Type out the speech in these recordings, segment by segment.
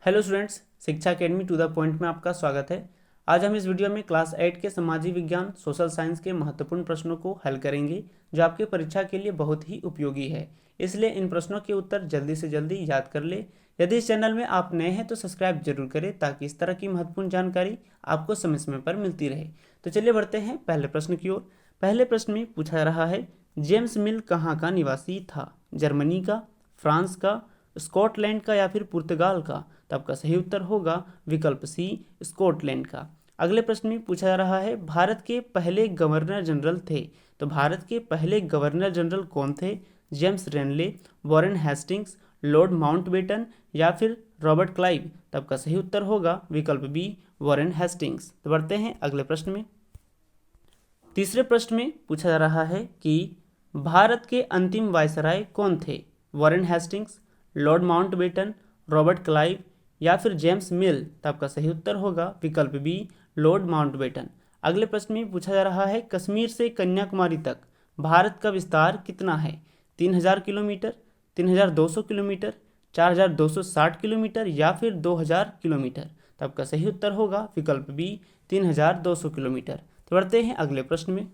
Hello students, शिक्षा academy to the point में आपका स्वागत है। आज हम इस वीडियो में क्लास 8 के सामाजिक विज्ञान सोशल साइंस के महत्वपूर्ण प्रश्नों को हल करेंगे जो आपके परीक्षा के लिए बहुत ही उपयोगी है। इसलिए इन प्रश्नों के उत्तर जल्दी से जल्दी याद कर ले। यदि इस चैनल में आप नए हैं तो सब्सक्राइब जरूर करें ताकि इस तरह की महत्वपूर्ण जानकारी आपको समय समय पर मिलती रहे। तो चलिए बढ़ते हैं पहले प्रश्न की ओर। पहले प्रश्न में पूछा जा रहा है, जेम्स मिल कहाँ का निवासी था? जर्मनी का, फ्रांस का, स्कॉटलैंड का या फिर पुर्तगाल का? तो आपका सही उत्तर होगा विकल्प सी, स्कॉटलैंड का। अगले प्रश्न में पूछा जा रहा है, भारत के पहले गवर्नर जनरल थे। तो भारत के पहले गवर्नर जनरल कौन थे? James Rennell, Warren Hastings, Lord Mountbatten या फिर रॉबर्ट क्लाइव? तो आपका सही उत्तर होगा विकल्प बी, वॉरेन हेस्टिंग्स। तो बढ़ते हैं अगले प्रश्न में। तीसरे प्रश्न में पूछा जा रहा है कि भारत के अंतिम वायसराय कौन थे? Warren Hastings, Lord Mountbatten, Robert Clive या फिर जेम्स मिल? तो आपका सही उत्तर होगा विकल्प बी, लॉर्ड माउंटबेटन। अगले प्रश्न में पूछा जा रहा है, कश्मीर से कन्याकुमारी तक भारत का विस्तार कितना है? 3000 किलोमीटर, 3200 किलोमीटर, 4260 किलोमीटर या फिर 2000 किलोमीटर? तो आपका सही उत्तर होगा विकल्प बी, 3200 किलोमीटर। तो बढ़ते हैं अगले प्रश्न में।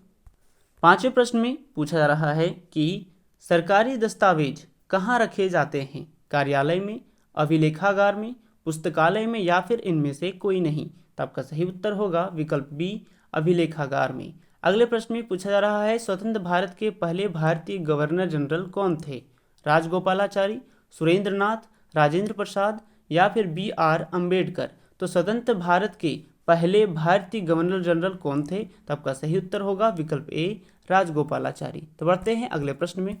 पांचवें प्रश्न में पूछा जा रहा है कि सरकारी दस्तावेज कहाँ रखे जाते हैं? कार्यालय में, अभिलेखागार में, पुस्तकालय में या फिर इनमें से कोई नहीं? तो आपका सही उत्तर होगा विकल्प बी, अभिलेखागार में। अगले प्रश्न में पूछा जा रहा है, स्वतंत्र भारत के पहले भारतीय गवर्नर जनरल कौन थे? राजगोपालाचारी, सुरेंद्र नाथ, राजेंद्र प्रसाद या फिर बी आर अम्बेडकर? तो स्वतंत्र भारत के पहले भारतीय गवर्नर जनरल कौन थे? तो आपका सही उत्तर होगा विकल्प ए, राजगोपालाचारी। तो बढ़ते हैं अगले प्रश्न में।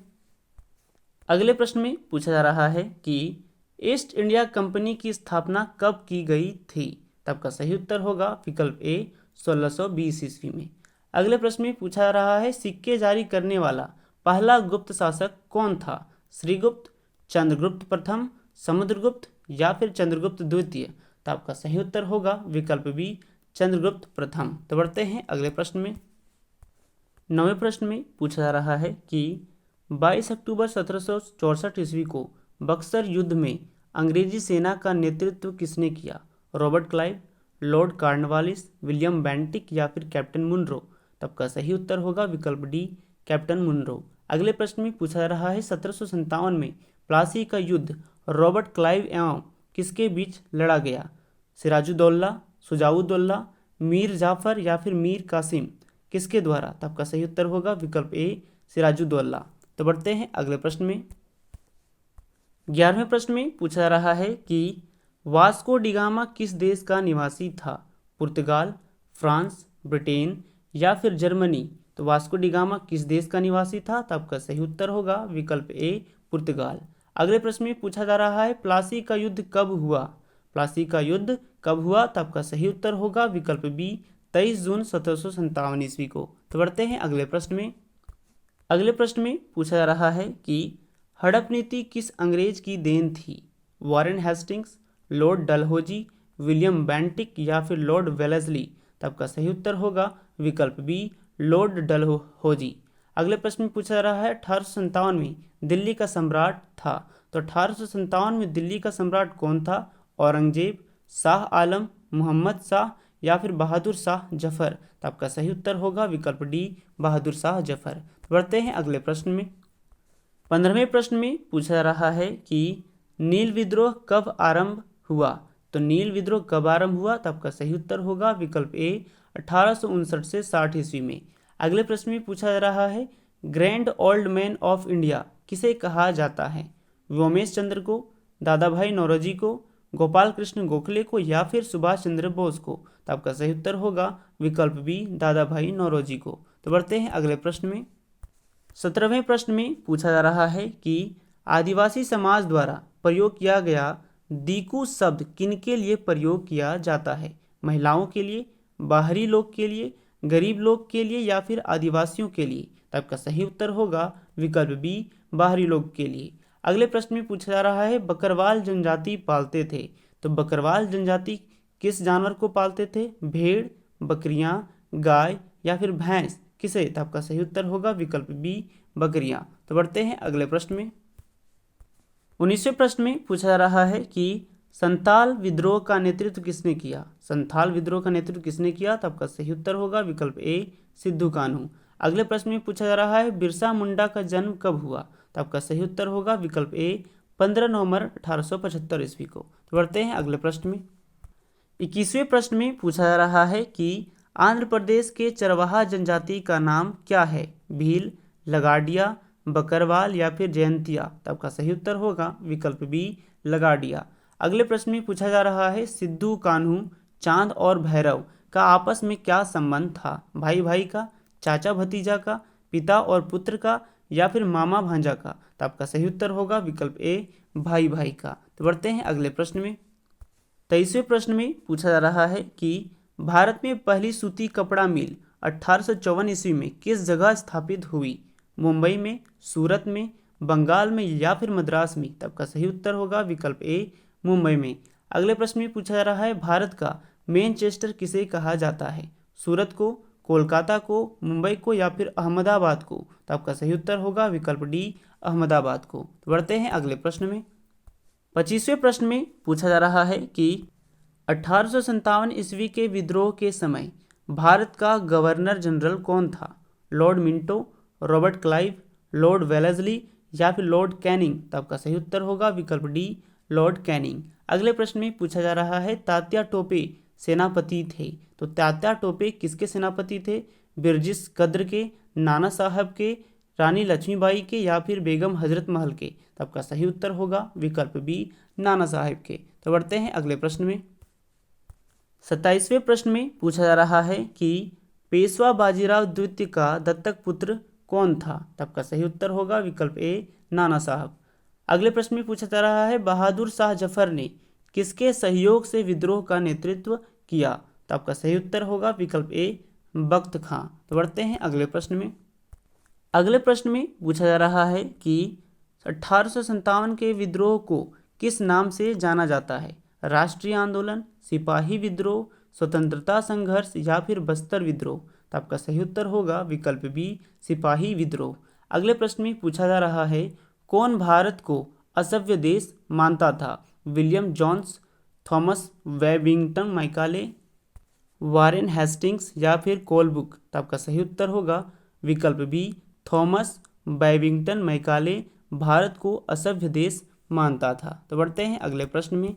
अगले प्रश्न में पूछा जा रहा है कि ईस्ट इंडिया कंपनी की स्थापना कब की गई थी? तो आपका सही उत्तर होगा विकल्प ए, 1620 ईस्वी में। अगले प्रश्न में पूछा जा रहा है, सिक्के जारी करने वाला पहला गुप्त शासक कौन था? श्रीगुप्त, चंद्रगुप्त प्रथम, समुद्रगुप्त या फिर चंद्रगुप्त द्वितीय? तो आपका सही उत्तर होगा विकल्प बी, चंद्रगुप्त प्रथम। तो बढ़ते हैं अगले प्रश्न में। नौवें प्रश्न में पूछा जा रहा है कि 22 अक्टूबर 1764 ईस्वी को बक्सर युद्ध में अंग्रेजी सेना का नेतृत्व किसने किया? Robert Clive, Lord Cornwallis, William Bentinck या फिर कैप्टन मुनरो? तब का सही उत्तर होगा विकल्प डी, कैप्टन मुनरो। अगले प्रश्न में पूछा जा रहा है, 1757 में प्लासी का युद्ध रॉबर्ट क्लाइव एवं किसके बीच लड़ा गया? सिराजुद्दौला, शुजाउद्दौला, मीर जाफर या फिर मीर कासिम? किसके द्वारा? तो आपका सही उत्तर होगा विकल्प ए, सिराजुद्दौला। तो बढ़ते हैं अगले प्रश्न में। 11वें प्रश्न में पूछा जा रहा है कि वास्को डिगामा किस देश का निवासी था? पुर्तगाल, फ्रांस, ब्रिटेन या फिर जर्मनी? तो वास्को डिगामा किस देश का निवासी था? तो आपका सही उत्तर होगा विकल्प ए, पुर्तगाल। अगले प्रश्न में पूछा जा रहा है, प्लासी का युद्ध कब हुआ? प्लासी का युद्ध कब हुआ? तो आपका सही उत्तर होगा विकल्प बी, 23 जून 1757 ईस्वी को। तो बढ़ते हैं अगले प्रश्न में। अगले प्रश्न में पूछा जा रहा है कि हड़प नीति किस अंग्रेज की देन थी? Warren Hastings, Lord Dalhousie, William Bentinck या फिर लॉर्ड वेलेस्ली? तो आपका सही उत्तर होगा विकल्प बी, लॉर्ड डलहौजी। अगले प्रश्न में पूछा जा रहा है, 1857 में दिल्ली का सम्राट था। तो 1857 में दिल्ली का सम्राट कौन था? औरंगजेब, शाह आलम, मोहम्मद शाह या फिर बहादुर शाह जफर? तो आपका सही उत्तर होगा विकल्प डी, बहादुर शाह जफर। बढ़ते हैं अगले प्रश्न में। 15वें प्रश्न में पूछा जा रहा है कि नील विद्रोह कब आरंभ हुआ? तो नील विद्रोह कब आरंभ हुआ? तो आपका सही उत्तर होगा विकल्प ए, 1859 से 60 ईस्वी में। अगले प्रश्न में पूछा जा रहा है, grand old man of India किसे कहा जाता है? व्योमेश चंद्र को, दादा भाई नौरोजी को, गोपाल कृष्ण गोखले को या फिर सुभाष चंद्र बोस को? तो आपका सही उत्तर होगा विकल्प बी, दादा भाई नौरोजी को। तो बढ़ते हैं अगले प्रश्न में। 17वें प्रश्न में पूछा जा रहा है कि आदिवासी समाज द्वारा प्रयोग किया गया दीकू शब्द किनके लिए प्रयोग किया जाता है? महिलाओं के लिए, बाहरी लोग के लिए, गरीब लोग के लिए या फिर आदिवासियों के लिए? तो आपका सही उत्तर होगा विकल्प बी, बाहरी लोग के लिए। अगले प्रश्न में पूछा जा रहा है, बकरवाल जनजाति पालते थे। तो बकरवाल जनजाति किस जानवर को पालते थे? भेड़, बकरियां, गाय या फिर भैंस? किसे? तो आपका सही उत्तर होगा विकल्प बी, बकरियां। तो बढ़ते हैं अगले प्रश्न में। 19वें प्रश्न में पूछा जा रहा है कि संथाल विद्रोह का नेतृत्व किसने किया? संथाल विद्रोह का नेतृत्व किसने किया? तो आपका सही उत्तर होगा विकल्प ए सिद्धू कान्हू। अगले प्रश्न में पूछा जा रहा है बिरसा मुंडा का जन्म कब हुआ? तो आपका सही उत्तर होगा विकल्प ए 15 नवंबर 1875 ईस्वी को। तो बढ़ते हैं अगले प्रश्न में। 21वें प्रश्न में पूछा जा रहा है कि आंध्र प्रदेश के चरवाहा जनजाति का नाम क्या है? भील, लगाडिया, बकरवाल या फिर जयंतिया? तो आपका सही उत्तर होगा विकल्प बी लगाडिया। अगले प्रश्न में पूछा जा रहा है सिद्धू कान्हू, चांद और भैरव का आपस में क्या संबंध था? भाई भाई का, चाचा भतीजा का, पिता और पुत्र का या फिर मामा भांजा का? तो आपका सही उत्तर होगा विकल्प ए भाई भाई का। तो बढ़ते हैं अगले प्रश्न में। 23वें प्रश्न में पूछा जा रहा है कि भारत में पहली सूती कपड़ा मिल 1854 ईस्वी में किस जगह स्थापित हुई? मुंबई में, सूरत में, बंगाल में या फिर मद्रास में? तब का सही उत्तर होगा विकल्प ए मुंबई में। अगले प्रश्न में पूछा जा रहा है भारत का मैनचेस्टर किसे कहा जाता है? सूरत को, कोलकाता को, मुंबई को या फिर अहमदाबाद को? तो आपका सही उत्तर होगा विकल्प डी अहमदाबाद को। तो बढ़ते हैं अगले प्रश्न में। 25वें प्रश्न में पूछा जा रहा है कि 1857 ईस्वी के विद्रोह के समय भारत का गवर्नर जनरल कौन था? Lord Minto, Robert Clive, Lord Wellesley या फिर लॉर्ड कैनिंग? तो आपका सही उत्तर होगा विकल्प डी लॉर्ड कैनिंग। अगले प्रश्न में पूछा जा रहा है तात्या टोपे सेनापति थे, तो तात्या टोपे किसके सेनापति थे? बिरजिस कद्र के, नाना साहब के, रानी लक्ष्मीबाई के या फिर बेगम हजरत महल के? तो आपका सही उत्तर होगा विकल्प बी नाना साहब के। तो बढ़ते हैं अगले प्रश्न में। 27वें प्रश्न में पूछा जा रहा है कि पेशवा बाजीराव द्वितीय का दत्तक पुत्र कौन था? तो आपका सही उत्तर होगा विकल्प ए नाना साहब। अगले प्रश्न में पूछा जा रहा है बहादुर शाह जफर ने किसके सहयोग से विद्रोह का नेतृत्व किया? तो आपका सही उत्तर होगा विकल्प ए बख्त खां। तो बढ़ते हैं अगले प्रश्न में। अगले प्रश्न में पूछा जा रहा है कि 1857 के विद्रोह को किस नाम से जाना जाता है? राष्ट्रीय आंदोलन, सिपाही विद्रोह, स्वतंत्रता संघर्ष या फिर बस्तर विद्रोह? तो आपका सही उत्तर होगा विकल्प बी सिपाही विद्रोह। अगले प्रश्न में पूछा जा रहा है कौन भारत को असभ्य देश मानता था? William Jones, Thomas Babington Macaulay, Warren Hastings या फिर कोलबुक? तो आपका सही उत्तर होगा विकल्प B Thomas Babington Macaulay Bharat को असभ्य देश मानता था। तो बढ़ते हैं अगले प्रश्न में।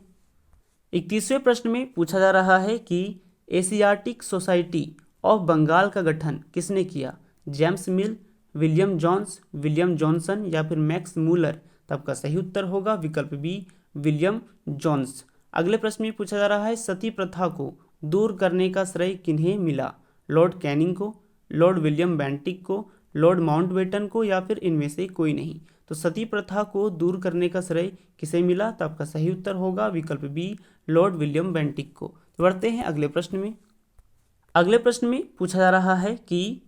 31वें प्रश्न में पूछा जा रहा है कि एशियाटिक सोसाइटी ऑफ बंगाल का गठन किसने किया? James Mill, William Jones, William Johnson या फिर मैक्स मूलर? तो आपका सही उत्तर होगा विकल्प बी विलियम जोन्स। अगले प्रश्न में पूछा जा रहा है सती प्रथा को दूर करने का श्रेय किन्हें मिला? लॉर्ड कैनिंग को, लॉर्ड विलियम बेंटिक को, लॉर्ड माउंटबेटन को या फिर इनमें से कोई नहीं? तो सती प्रथा को दूर करने का श्रेय किसे मिला? तो आपका सही उत्तर होगा विकल्प बी लॉर्ड विलियम बेंटिक को। तो बढ़ते हैं अगले प्रश्न में। अगले प्रश्न में पूछा जा रहा है कि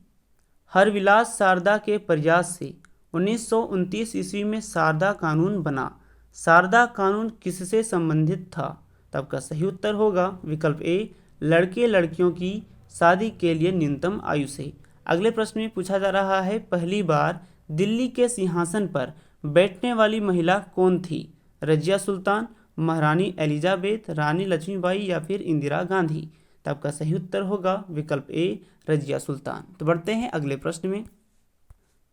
हरविलास शारदा के प्रयास से 1929 ईस्वी में शारदा कानून बना। शारदा कानून किससे संबंधित था? तो आपका सही उत्तर होगा विकल्प ए लड़के लड़कियों की शादी के लिए न्यूनतम आयु से। अगले प्रश्न में पूछा जा रहा है पहली बार दिल्ली के सिंहासन पर बैठने वाली महिला कौन थी? रजिया सुल्तान, महारानी एलिजाबेथ, रानी लक्ष्मीबाई या फिर इंदिरा गांधी? तो आपका सही उत्तर होगा विकल्प ए रजिया सुल्तान। तो बढ़ते हैं अगले प्रश्न में।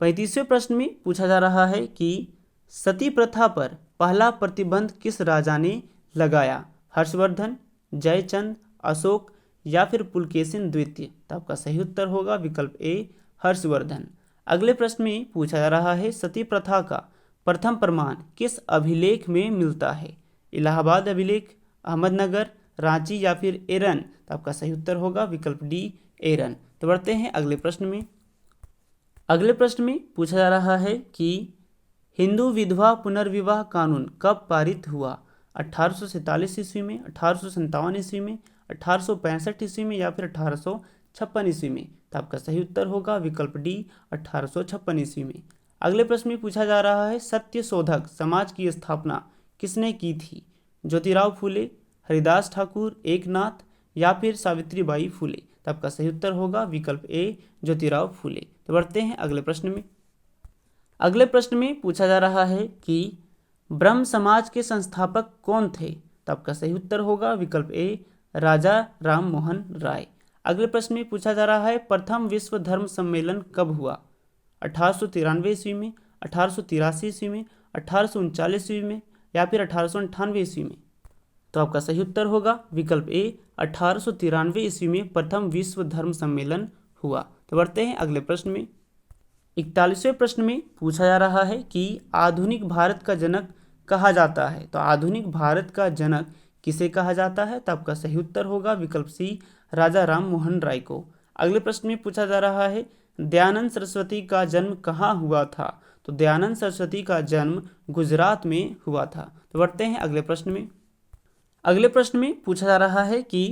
35वें प्रश्न में पूछा जा रहा है कि सती प्रथा पर पहला प्रतिबंध किस राजा ने लगाया? हर्षवर्धन, जयचंद, अशोक या फिर पुलकेशिन द्वितीय? तो आपका सही उत्तर होगा विकल्प ए हर्षवर्धन। अगले प्रश्न में पूछा जा रहा है सती प्रथा का प्रथम प्रमाण किस अभिलेख में मिलता है? इलाहाबाद अभिलेख, अहमदनगर, रांची या फिर एरन? तो आपका सही उत्तर होगा विकल्प डी एरन। तो बढ़ते हैं अगले प्रश्न में। अगले प्रश्न में पूछा जा रहा है कि हिंदू विधवा पुनर्विवाह कानून कब पारित हुआ? 1847 ईस्वी में, 1857 ईस्वी में, 1865 ईस्वी में या फिर 1856 ईस्वी में? तो आपका सही उत्तर होगा विकल्प डी 1856 ईस्वी में। अगले प्रश्न में पूछा जा रहा है सत्य शोधक समाज की स्थापना किसने की थी? ज्योतिराव फूले, हरिदास ठाकुर, एकनाथ या फिर सावित्रीबाई फूले? तो आपका सही उत्तर होगा विकल्प ए ज्योतिराव फूले। तो बढ़ते हैं अगले प्रश्न में। अगले प्रश्न में पूछा जा रहा है कि ब्रह्म समाज के संस्थापक कौन थे? तो आपका सही उत्तर होगा विकल्प ए राजा राम मोहन राय। अगले प्रश्न में पूछा जा रहा है प्रथम विश्व धर्म सम्मेलन कब हुआ? 1893 ईस्वी में, 1883 ईस्वी में, 1839 ईस्वी में या फिर 1898 ईस्वी में? तो आपका सही उत्तर होगा विकल्प ए 1893 ईस्वी में प्रथम विश्व धर्म सम्मेलन हुआ। तो बढ़ते हैं अगले प्रश्न में। 41वें प्रश्न में पूछा जा रहा है कि आधुनिक भारत का जनक कहा जाता है। तो आधुनिक भारत का जनक किसे कहा जाता है? तो आपका सही उत्तर होगा विकल्प सी राजा राम मोहन राय को। अगले प्रश्न में पूछा जा रहा है दयानंद सरस्वती का जन्म कहाँ हुआ था? तो दयानंद सरस्वती का जन्म गुजरात में हुआ था। तो बढ़ते हैं अगले प्रश्न में। अगले प्रश्न में पूछा जा रहा है कि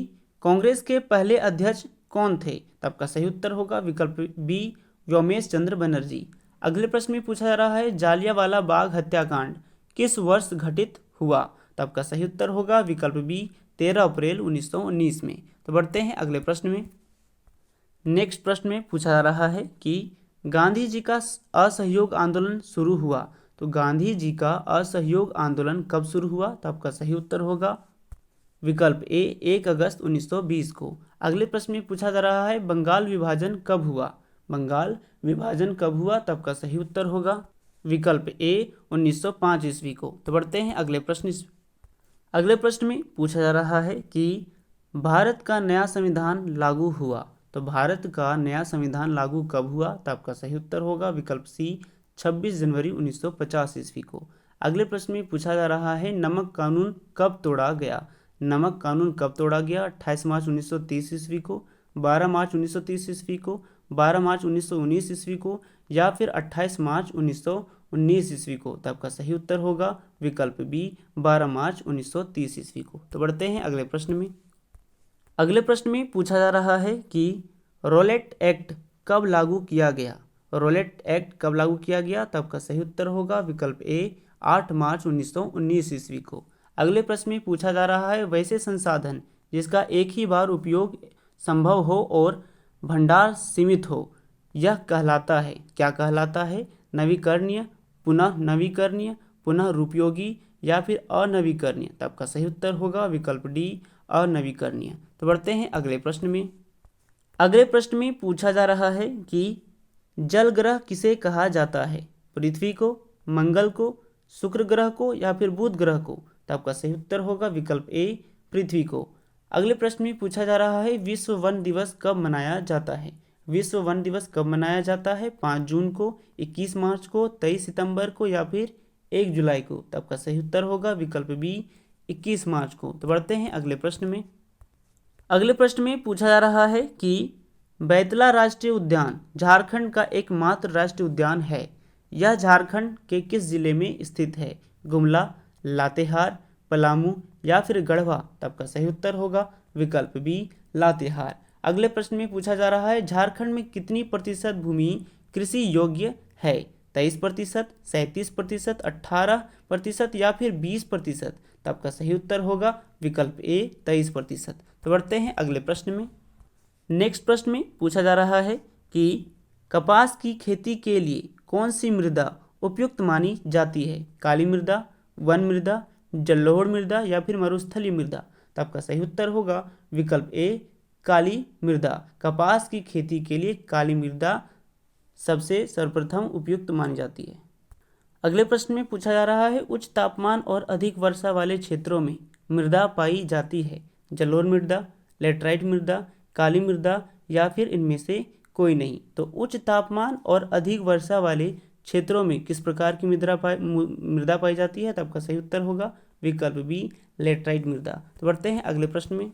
कांग्रेस के पहले अध्यक्ष कौन थे? तो आपका सही उत्तर होगा विकल्प बी व्योमेश चंद्र बनर्जी। अगले प्रश्न में पूछा जा रहा है जालियांवाला बाग हत्याकांड किस वर्ष घटित हुआ? तो आपका सही उत्तर होगा विकल्प बी 13 अप्रैल 1919 में। तो बढ़ते हैं अगले प्रश्न में। नेक्स्ट प्रश्न में पूछा जा रहा है कि गांधी जी का असहयोग आंदोलन शुरू हुआ। तो गांधी जी का असहयोग आंदोलन कब शुरू हुआ? तो आपका सही उत्तर होगा विकल्प ए 1 अगस्त 1920 को। अगले प्रश्न में पूछा जा रहा है बंगाल विभाजन कब हुआ? बंगाल विभाजन कब हुआ? तो आपका सही उत्तर होगा विकल्प ए 1905 ईस्वी को। तो बढ़ते हैं अगले प्रश्न। अगले प्रश्न में पूछा जा रहा है कि भारत का नया संविधान लागू हुआ। तो भारत का नया संविधान लागू कब हुआ? तो आपका सही उत्तर होगा विकल्प सी 26 जनवरी 1950 ईस्वी को। अगले प्रश्न में पूछा जा रहा है नमक कानून कब तोड़ा गया? नमक कानून कब तोड़ा गया? 28 मार्च 1930 ईस्वी को, 12 मार्च 1930 ईस्वी को, 12 मार्च 1919 ईस्वी को या फिर 28 मार्च 1919 ईस्वी को? तो आपका सही उत्तर होगा विकल्प बी 12 मार्च 1930 ईस्वी को। तो बढ़ते हैं अगले प्रश्न में। अगले प्रश्न में पूछा जा रहा है कि रॉलेट एक्ट कब लागू किया गया? रॉलेट एक्ट कब लागू किया गया? तो आपका सही उत्तर होगा विकल्प ए 8 मार्च 1919 ईस्वी को। अगले प्रश्न में पूछा जा रहा है वैसे संसाधन जिसका एक ही बार उपयोग संभव हो और भंडार सीमित हो यह कहलाता है, क्या कहलाता है? नवीकरणीय, पुनः नवीकरणीय, पुनः उपयोगी या फिर अनवीकरणीय? तो आपका सही उत्तर होगा विकल्प डी अनवीकरणीय। तो बढ़ते हैं अगले प्रश्न में। अगले प्रश्न में पूछा जा रहा है कि जल ग्रह किसे कहा जाता है? पृथ्वी को, मंगल को, शुक्र ग्रह को या फिर बुध ग्रह को? तो आपका सही उत्तर होगा विकल्प ए पृथ्वी को। अगले प्रश्न में पूछा जा रहा है विश्व वन दिवस कब मनाया जाता है? विश्व वन दिवस कब मनाया जाता है? 5 जून को, 21 मार्च को, 23 सितंबर को या फिर 1 जुलाई को? तो आपका सही उत्तर होगा विकल्प बी 21 मार्च को। तो बढ़ते हैं अगले प्रश्न में। अगले प्रश्न में पूछा जा रहा है कि बैतला राष्ट्रीय उद्यान झारखंड का एकमात्र राष्ट्रीय उद्यान है। यह झारखंड के किस जिले में स्थित है? गुमला, लातेहार, पलामू या फिर गढ़वा? तो आपका सही उत्तर होगा विकल्प बी लातेहार। अगले प्रश्न में पूछा जा रहा है झारखंड में कितनी प्रतिशत भूमि कृषि योग्य है? 23%, 37%, 18% या फिर 20%? तो आपका सही उत्तर होगा विकल्प ए 23%। तो बढ़ते हैं अगले प्रश्न में। नेक्स्ट प्रश्न में पूछा जा रहा है कि कपास की खेती के लिए कौन सी मृदा उपयुक्त मानी जाती है? काली मृदा, वन मृदा, जलोढ़ मृदा या फिर मरुस्थलीय मृदा? तो आपका सही उत्तर होगा विकल्प ए काली मृदा। कपास की खेती के लिए काली मृदा सबसे सर्वप्रथम उपयुक्त मानी जाती है। अगले प्रश्न में पूछा जा रहा है उच्च तापमान और अधिक वर्षा वाले क्षेत्रों में मृदा पाई जाती है। जलोढ़ मृदा, लेटराइट मृदा, काली मृदा या फिर इनमें से कोई नहीं? तो उच्च तापमान और अधिक वर्षा वाले क्षेत्रों में किस प्रकार की मृदा पाई जाती है? तो आपका सही उत्तर होगा विकल्प बी लेटराइट मृदा। तो बढ़ते हैं अगले प्रश्न में।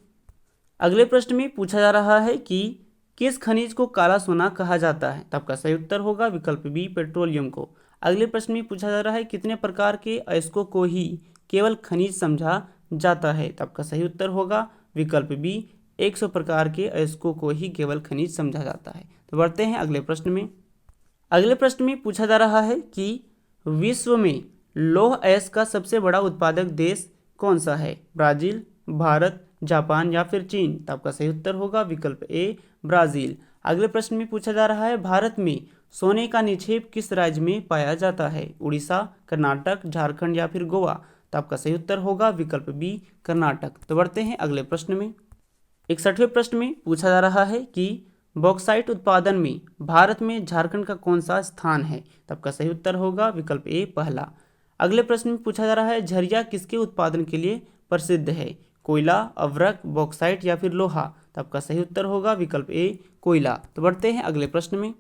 अगले प्रश्न में पूछा जा रहा है कि किस खनिज को काला सोना कहा जाता है? तो आपका सही उत्तर होगा विकल्प बी पेट्रोलियम को। अगले प्रश्न में पूछा जा रहा है कितने प्रकार के अयस्कों को ही केवल खनिज समझा जाता है? तो आपका सही उत्तर होगा विकल्प बी 100 प्रकार के अयस्कों को ही केवल खनिज समझा जाता है। तो बढ़ते हैं अगले प्रश्न में। अगले प्रश्न में पूछा जा रहा है कि विश्व में लौह अयस्क का सबसे बड़ा उत्पादक देश कौन सा है? ब्राजील, भारत, जापान या फिर चीन? तो आपका सही उत्तर होगा विकल्प ए ब्राजील। अगले प्रश्न में पूछा जा रहा है भारत में सोने का निक्षेप किस राज्य में पाया जाता है? उड़ीसा, कर्नाटक, झारखंड या फिर गोवा? तो आपका सही उत्तर होगा विकल्प बी कर्नाटक। तो बढ़ते हैं अगले प्रश्न में। 61वें प्रश्न में पूछा जा रहा है कि बॉक्साइट उत्पादन में भारत में झारखंड का कौन सा स्थान है। तो आपका सही उत्तर होगा विकल्प ए पहला। अगले प्रश्न में पूछा जा रहा है झरिया किसके उत्पादन के लिए प्रसिद्ध है, कोयला, अवरक, बॉक्साइट या फिर लोहा। तो आपका सही उत्तर होगा विकल्प ए कोयला। तो बढ़ते हैं अगले प्रश्न में।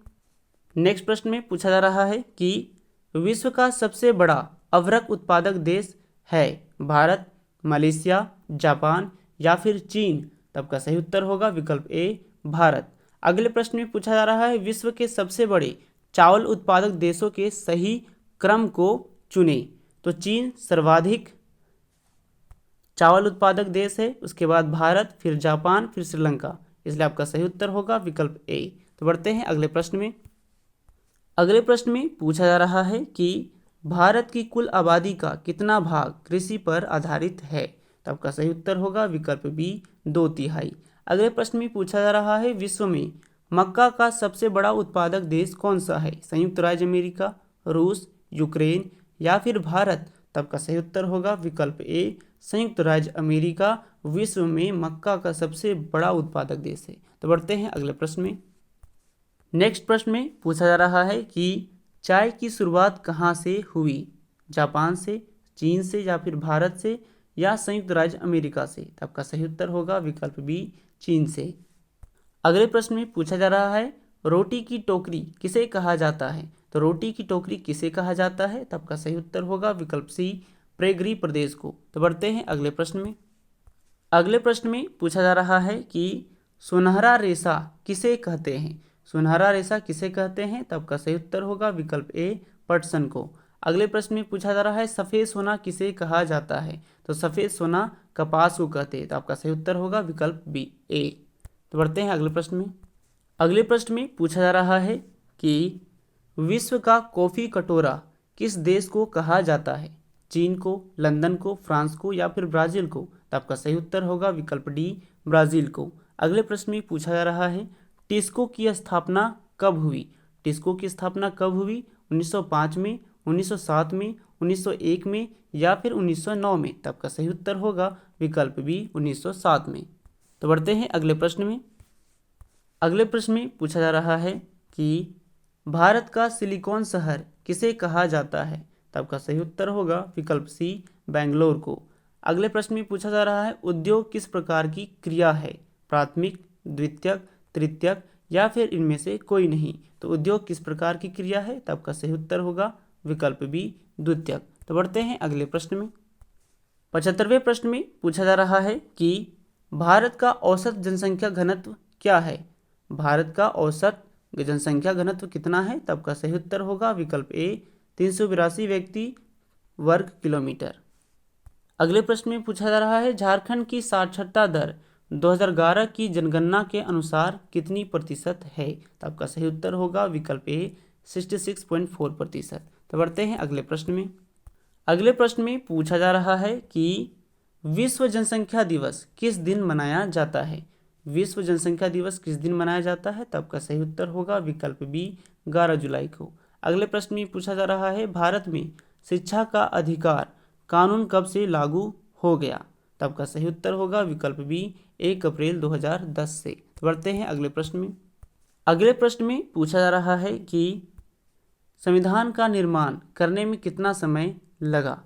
नेक्स्ट प्रश्न में पूछा जा रहा है कि विश्व का सबसे बड़ा अवरक उत्पादक देश है भारत, मलेशिया, जापान या फिर चीन। तब का सही उत्तर होगा विकल्प ए भारत। अगले प्रश्न में पूछा जा रहा है विश्व के सबसे बड़े चावल उत्पादक देशों के सही क्रम को चुने। तो चीन सर्वाधिक चावल उत्पादक देश है, उसके बाद भारत, फिर जापान, फिर श्रीलंका, इसलिए आपका सही उत्तर होगा विकल्प ए। तो बढ़ते हैं अगले प्रश्न में। अगले प्रश्न में पूछा जा रहा है कि भारत की कुल आबादी का कितना भाग कृषि पर आधारित है। तो आपका सही उत्तर होगा विकल्प बी 2/3। अगले प्रश्न में पूछा जा रहा है विश्व में मक्का का सबसे बड़ा उत्पादक देश कौन सा है, संयुक्त राज्य अमेरिका, रूस, यूक्रेन या फिर भारत। तब का सही उत्तर होगा विकल्प ए संयुक्त राज्य अमेरिका विश्व में मक्का का सबसे बड़ा उत्पादक देश है। तो बढ़ते हैं अगले प्रश्न में। नेक्स्ट प्रश्न में पूछा जा रहा है कि चाय की शुरुआत कहाँ से हुई, जापान से, चीन से या फिर भारत से या संयुक्त राज्य अमेरिका से। तो आपका सही उत्तर होगा विकल्प बी चीन से। अगले प्रश्न में पूछा जा रहा है रोटी की टोकरी किसे कहा जाता है। तो रोटी की टोकरी किसे कहा जाता है, तब का सही उत्तर होगा विकल्प सी प्रेगरी प्रदेश को। तो बढ़ते हैं अगले प्रश्न में। अगले प्रश्न में पूछा जा रहा है कि सुनहरा रेशा किसे कहते हैं, सुनहरा रेशा किसे कहते हैं। तब का सही उत्तर होगा विकल्प ए पटसन को। अगले प्रश्न में पूछा जा रहा है सफ़ेद सोना किसे कहा जाता है। तो सफ़ेद सोना कपास को कहते हैं। तो आपका सही उत्तर होगा विकल्प बी ए। तो बढ़ते हैं अगले प्रश्न में। अगले प्रश्न में पूछा जा रहा है कि विश्व का कॉफ़ी कटोरा किस देश को कहा जाता है, चीन को, लंदन को, फ्रांस को या फिर ब्राज़ील को। तो आपका सही उत्तर होगा विकल्प डी ब्राज़ील को। अगले प्रश्न में पूछा जा रहा है टिस्को की स्थापना कब हुई। टिस्को की स्थापना कब हुई, 1905 में, 1907 में, 1901 में या फिर 1909 में। तब का सही उत्तर होगा विकल्प बी 1907 में। तो बढ़ते हैं अगले प्रश्न में। अगले प्रश्न में पूछा जा रहा है कि भारत का सिलिकॉन शहर किसे कहा जाता है। तब का सही उत्तर होगा विकल्प सी बेंगलोर को। अगले प्रश्न में पूछा जा रहा है उद्योग किस प्रकार की क्रिया है, प्राथमिक, द्वितीयक, तृतीयक या फिर इनमें से कोई नहीं। तो उद्योग किस प्रकार की क्रिया है, तब का सही उत्तर होगा विकल्प बी द्वितीयक। तो बढ़ते हैं अगले प्रश्न में। 75वें प्रश्न में पूछा जा रहा है कि भारत का औसत जनसंख्या घनत्व क्या है, भारत का औसत जनसंख्या घनत्व कितना है। तब का सही उत्तर होगा विकल्प ए 382 व्यक्ति वर्ग किलोमीटर। अगले प्रश्न में पूछा जा रहा है झारखंड की साक्षरता दर 2011 की जनगणना के अनुसार कितनी प्रतिशत है। तो आपका सही उत्तर होगा विकल्प ए 66.4%। तो बढ़ते हैं अगले प्रश्न में। अगले प्रश्न में पूछा जा रहा है कि विश्व जनसंख्या दिवस किस दिन मनाया जाता है, विश्व जनसंख्या दिवस किस दिन मनाया जाता है। तब का सही उत्तर होगा विकल्प बी 11 जुलाई को। अगले प्रश्न में पूछा जा रहा है भारत में शिक्षा का अधिकार कानून कब से लागू हो गया। तब का सही उत्तर होगा विकल्प बी 1 अप्रैल 2010 से। तो बढ़ते हैं अगले प्रश्न में। अगले प्रश्न में पूछा जा रहा है कि संविधान का निर्माण करने में कितना समय लगा।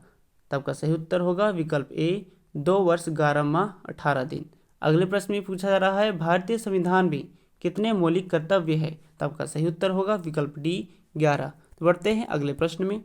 तब का सही उत्तर होगा विकल्प ए 2 वर्ष 11 माह 18 दिन। अगले प्रश्न में पूछा जा रहा है भारतीय संविधान में कितने मौलिक कर्तव्य है। तब का सही उत्तर होगा विकल्प डी 11। तो बढ़ते हैं अगले प्रश्न में।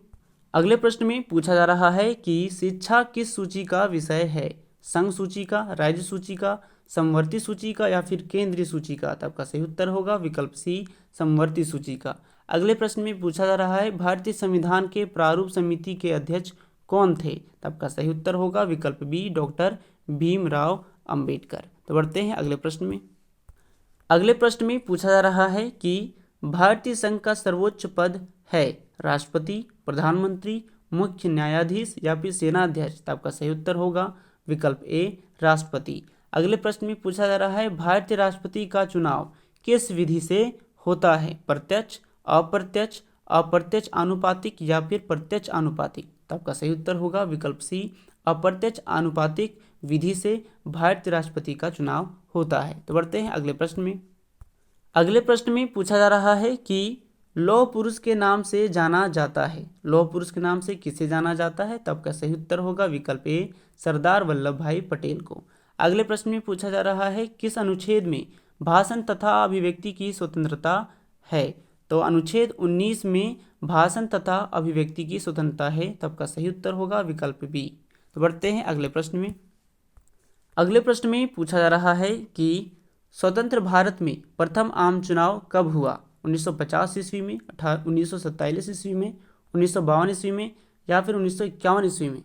अगले प्रश्न में पूछा जा रहा है कि शिक्षा किस सूची का विषय है, संघ सूची का, राज्य सूची का, समवर्ती सूची का या फिर केंद्रीय सूची का। तब का सही उत्तर होगा विकल्प सी समवर्ती सूची का। अगले प्रश्न में पूछा जा रहा है भारतीय संविधान के प्रारूप समिति के अध्यक्ष कौन थे। तब का सही उत्तर होगा विकल्प बी डॉक्टर भीमराव अंबेडकर। तो बढ़ते हैं अगले प्रश्न में। अगले प्रश्न में पूछा जा रहा है कि भारतीय संघ का सर्वोच्च पद है राष्ट्रपति, प्रधानमंत्री, मुख्य न्यायाधीश या फिर सेनाध्यक्ष। तब का सही उत्तर होगा विकल्प ए राष्ट्रपति। अगले प्रश्न में पूछा जा रहा है भारतीय राष्ट्रपति का चुनाव किस विधि से होता है, प्रत्यक्ष, अप्रत्यक्ष, अप्रत्यक्ष आनुपातिक या फिर प्रत्यक्ष आनुपातिक। तब का सही उत्तर होगा विकल्प सी अप्रत्यक्ष आनुपातिक विधि से भारतीय राष्ट्रपति का चुनाव होता है। तो बढ़ते हैं अगले प्रश्न में। अगले प्रश्न में पूछा जा रहा है कि लौह पुरुष के नाम से जाना जाता है। लौह पुरुष के नाम से किसे जाना जाता है? तब का सही उत्तर होगा विकल्प ए, सरदार वल्लभ भाई पटेल को। अगले प्रश्न में पूछा जा रहा है किस अनुच्छेद में भाषण तथा अभिव्यक्ति की स्वतंत्रता है? तो अनुच्छेद 19 में भाषण तथा अभिव्यक्ति की स्वतंत्रता है। तब का सही उत्तर होगा विकल्प बी। तो बढ़ते हैं अगले प्रश्न में। अगले प्रश्न में पूछा जा रहा है कि स्वतंत्र भारत में प्रथम आम चुनाव कब हुआ? 1950 ईस्वी में, 1947 ईस्वी में, 1952 ईस्वी में या फिर 1951 ईस्वी में?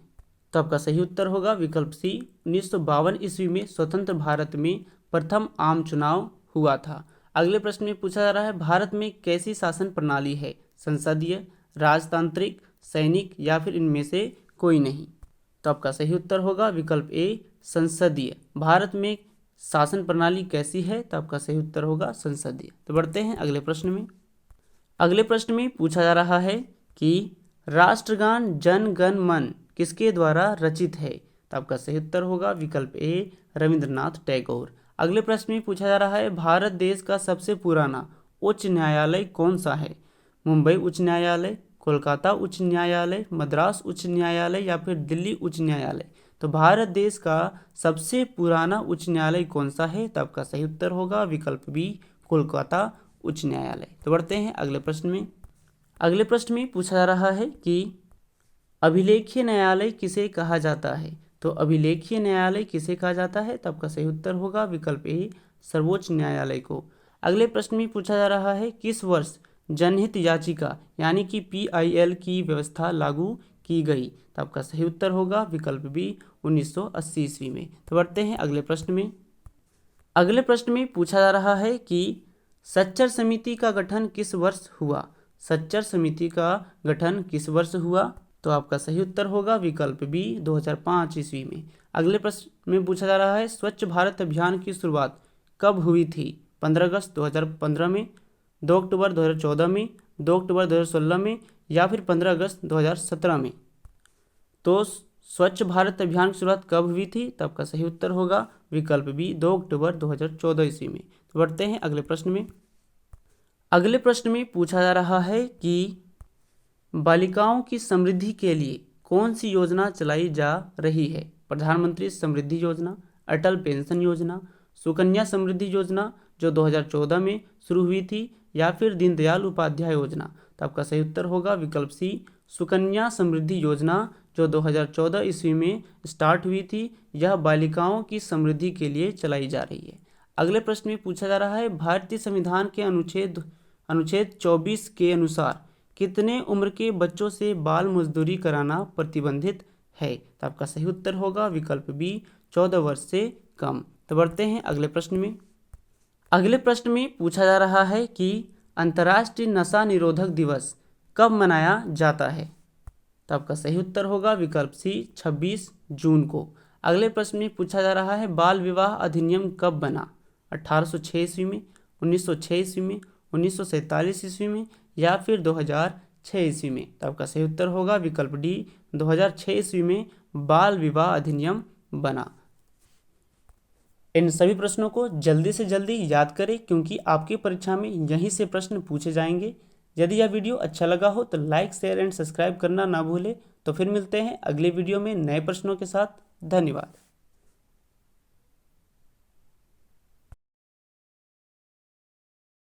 तो आपका सही उत्तर होगा विकल्प सी, 1952 ईस्वी में स्वतंत्र भारत में प्रथम आम चुनाव हुआ था। अगले प्रश्न में पूछा जा रहा है भारत में कैसी शासन प्रणाली है? संसदीय, राजतांत्रिक, सैनिक या फिर इनमें से कोई नहीं? तो आपका सही उत्तर होगा विकल्प ए, संसदीय। भारत में शासन प्रणाली कैसी है? तो आपका सही उत्तर होगा संसदीय। तो बढ़ते हैं अगले प्रश्न में। अगले प्रश्न में पूछा जा रहा है कि राष्ट्रगान जन गण मन किसके द्वारा रचित है? तो आपका सही उत्तर होगा विकल्प ए, रविंद्रनाथ टैगोर। अगले प्रश्न में पूछा जा रहा है भारत देश का सबसे पुराना उच्च न्यायालय कौन सा है? मुंबई उच्च न्यायालय, कोलकाता उच्च न्यायालय, मद्रास उच्च न्यायालय या फिर दिल्ली उच्च न्यायालय? तो भारत देश का सबसे पुराना उच्च न्यायालय कौन सा है? तो आपका सही उत्तर होगा विकल्प बी, कोलकाता उच्च न्यायालय। तो बढ़ते हैं अगले प्रश्न में। अगले प्रश्न में पूछा जा रहा है कि अभिलेखीय न्यायालय किसे कहा जाता है? तो अभिलेखीय न्यायालय किसे कहा जाता है? तो आपका सही उत्तर होगा विकल्प ए, सर्वोच्च न्यायालय को। अगले प्रश्न में पूछा जा रहा है किस वर्ष जनहित याचिका यानी कि PIL की व्यवस्था लागू की गई? तो आपका सही उत्तर होगा विकल्प बी, 1980 ईस्वी में। तो बढ़ते हैं अगले प्रश्न में। अगले प्रश्न में पूछा जा रहा है कि सच्चर समिति का गठन किस वर्ष हुआ? सच्चर समिति का गठन किस वर्ष हुआ? तो आपका सही उत्तर होगा विकल्प बी, 2005 ईस्वी में। अगले प्रश्न में पूछा जा रहा है स्वच्छ भारत अभियान की शुरुआत कब हुई थी? 15 अगस्त 2015 में, 2 अक्टूबर 2014 में, 2 अक्टूबर 2016 में या फिर 15 अगस्त 2017 में? तो स्वच्छ भारत अभियान की शुरुआत कब हुई थी? तो आपका सही उत्तर होगा विकल्प बी, 2 अक्टूबर 2014 ईस्वी में। तो बढ़ते हैं अगले प्रश्न में। अगले प्रश्न में पूछा जा रहा है कि बालिकाओं की समृद्धि के लिए कौन सी योजना चलाई जा रही है? प्रधानमंत्री समृद्धि योजना, अटल पेंशन योजना, सुकन्या समृद्धि योजना जो 2014 में शुरू हुई थी या फिर दीनदयाल उपाध्याय योजना? तो आपका सही उत्तर होगा विकल्प सी, सुकन्या समृद्धि योजना जो 2014 ईस्वी में स्टार्ट हुई थी। यह बालिकाओं की समृद्धि के लिए चलाई जा रही है। अगले प्रश्न में पूछा जा रहा है भारतीय संविधान के अनुच्छेद 24 के अनुसार कितने उम्र के बच्चों से बाल मजदूरी कराना प्रतिबंधित है? तो आपका सही उत्तर होगा विकल्प बी, 14 वर्ष से कम। तो बढ़ते हैं अगले प्रश्न में। अगले प्रश्न में पूछा जा रहा है कि अंतर्राष्ट्रीय नशा निरोधक दिवस कब मनाया जाता है? तो आपका सही उत्तर होगा विकल्प सी, 26 जून को। अगले प्रश्न में पूछा जा रहा है बाल विवाह अधिनियम कब बना? 1806 ईस्वी में, 1906 ईस्वी में, 1947 ईस्वी में या फिर 2006 ईस्वी में? तो आपका सही उत्तर होगा विकल्प डी, 2006 ईस्वी में बाल विवाह अधिनियम बना। इन सभी प्रश्नों को जल्दी से जल्दी याद करें क्योंकि आपकी परीक्षा में यहीं से प्रश्न पूछे जाएंगे। यदि यह वीडियो अच्छा लगा हो तो लाइक, शेयर एंड सब्सक्राइब करना ना भूलें। तो फिर मिलते हैं अगले वीडियो में नए प्रश्नों के साथ। धन्यवाद।